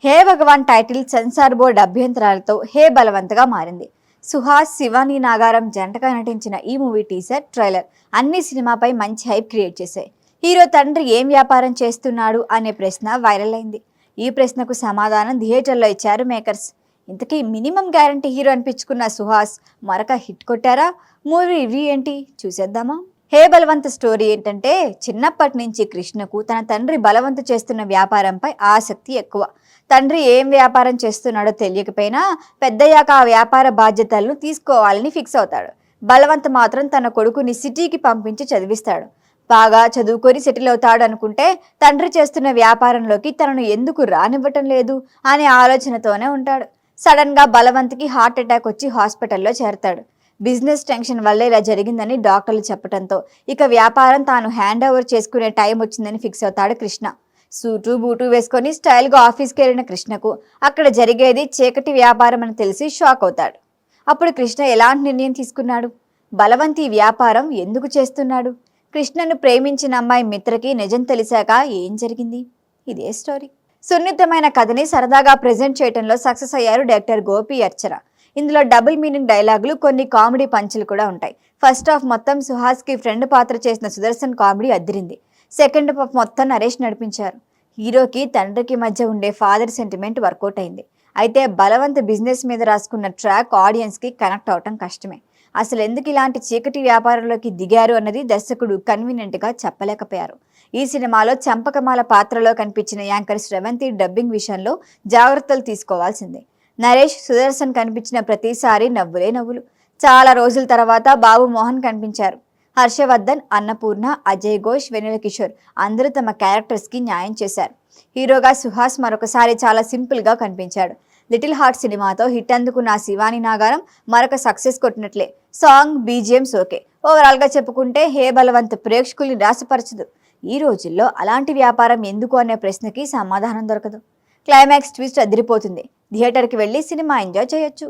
హే భగవాన్ title censor board అభ్యంతరాలతో హే బలవంతగా మారింది. సుహాస్, శివాని నాగారం జంటగా నటించిన ఈ మూవీ టీజర్, ట్రైలర్ అన్ని సినిమాపై మంచి హైప్ క్రియేట్ చేశాయి. హీరో తండ్రి ఏం వ్యాపారం చేస్తున్నాడు అనే ప్రశ్న వైరల్ అయింది. ఈ ప్రశ్నకు సమాధానం థియేటర్లో ఇచ్చారు మేకర్స్. ఇంతకీ మినిమం గ్యారంటీ హీరో అనిపించుకున్న సుహాస్ మరొక హిట్ కొట్టారా? మూవీ రివ్యూ ఏంటి చూసేద్దామా? హే బలవంత్ స్టోరీ ఏంటంటే, చిన్నప్పటి నుంచి కృష్ణకు తన తండ్రి బలవంత్ చేస్తున్న వ్యాపారంపై ఆసక్తి ఎక్కువ. తండ్రి ఏం వ్యాపారం చేస్తున్నాడో తెలియకపోయినా పెద్దయ్యాక ఆ వ్యాపార బాధ్యతలను తీసుకోవాలని ఫిక్స్ అవుతాడు. బలవంత్ మాత్రం తన కొడుకుని సిటీకి పంపించి చదివిస్తాడు. బాగా చదువుకొని సెటిల్ అవుతాడు అనుకుంటే తండ్రి చేస్తున్న వ్యాపారంలోకి తనను ఎందుకు రానివ్వటం లేదు అనే ఆలోచనతోనే ఉంటాడు. సడన్ గా బలవంత్కి హార్ట్ అటాక్ వచ్చి హాస్పిటల్లో చేరతాడు. బిజినెస్ టెన్షన్ వల్ల ఇలా జరిగిందని డాక్టర్లు చెప్పడంతో ఇక వ్యాపారం తాను హ్యాండ్ ఓవర్ చేసుకునే టైం వచ్చిందని ఫిక్స్ అవుతాడు కృష్ణ. సూటు బూటు వేసుకొని స్టైల్గా ఆఫీస్కి వెళ్ళిన కృష్ణకు అక్కడ జరిగేది చీకటి వ్యాపారం అని తెలిసి షాక్ అవుతాడు. అప్పుడు కృష్ణ ఎలాంటి నిర్ణయం తీసుకున్నాడు? బలవంత్ ఈ వ్యాపారం ఎందుకు చేస్తున్నాడు? కృష్ణను ప్రేమించిన అమ్మాయి మిత్రకి నిజం తెలిసాక ఏం జరిగింది? ఇదే స్టోరీ. సున్నితమైన కథని సరదాగా ప్రెజెంట్ చేయడంలో సక్సెస్ అయ్యారు డైరెక్టర్ గోపి అర్చన. ఇందులో డబుల్ మీనింగ్ డైలాగులు, కొన్ని కామెడీ పంచులు కూడా ఉంటాయి. ఫస్ట్ హాఫ్ మొత్తం సుహాస్కి ఫ్రెండ్ పాత్ర చేసిన సుదర్శన్ కామెడీ అదిరింది. సెకండ్ హాఫ్ మొత్తం నరేష్ నడిపించారు. హీరోకి తండ్రికి మధ్య ఉండే ఫాదర్ సెంటిమెంట్ వర్కౌట్ అయింది. అయితే బలవంత్ బిజినెస్ మీద రాసుకున్న ట్రాక్ ఆడియన్స్కి కనెక్ట్ అవటం కష్టమే. అసలు ఎందుకు ఇలాంటి చీకటి వ్యాపారంలోకి దిగారు అన్నది దర్శకుడు కన్వీనియంట్గా చెప్పలేకపోయారు. ఈ సినిమాలో చంపకమాల పాత్రలో కనిపించిన యాంకర్ శ్రవంతి డబ్బింగ్ విషయంలో జాగ్రత్తలు తీసుకోవాల్సిందే. నరేష్, సుదర్శన్ కనిపించిన ప్రతిసారి నవ్వులే నవ్వులు. చాలా రోజుల తర్వాత బాబు మోహన్ కనిపించారు. హర్షవర్ధన్, అన్నపూర్ణ, అజయ్ ఘోష్, వెన్నెల కిషోర్ అందరూ తమ క్యారెక్టర్స్కి న్యాయం చేశారు. హీరోగా సుహాస్ మరొకసారి చాలా సింపుల్గా కనిపించాడు. లిటిల్ హార్ట్ సినిమాతో హిట్ అందుకున్న శివాని నాగారం మరొక సక్సెస్ కొట్టినట్లే. Song, BGMs okay. ఓవరాల్గా చెప్పుకుంటే హే బలవంత్ ప్రేక్షకుల్ని రాసిపరచదు. ఈ రోజుల్లో అలాంటి వ్యాపారం ఎందుకు అనే ప్రశ్నకి సమాధానం దొరకదు. క్లైమాక్స్ ట్విస్ట్ అదిరిపోతుంది. థియేటర్కి వెళ్ళి సినిమా ఎంజాయ్ చేయొచ్చు.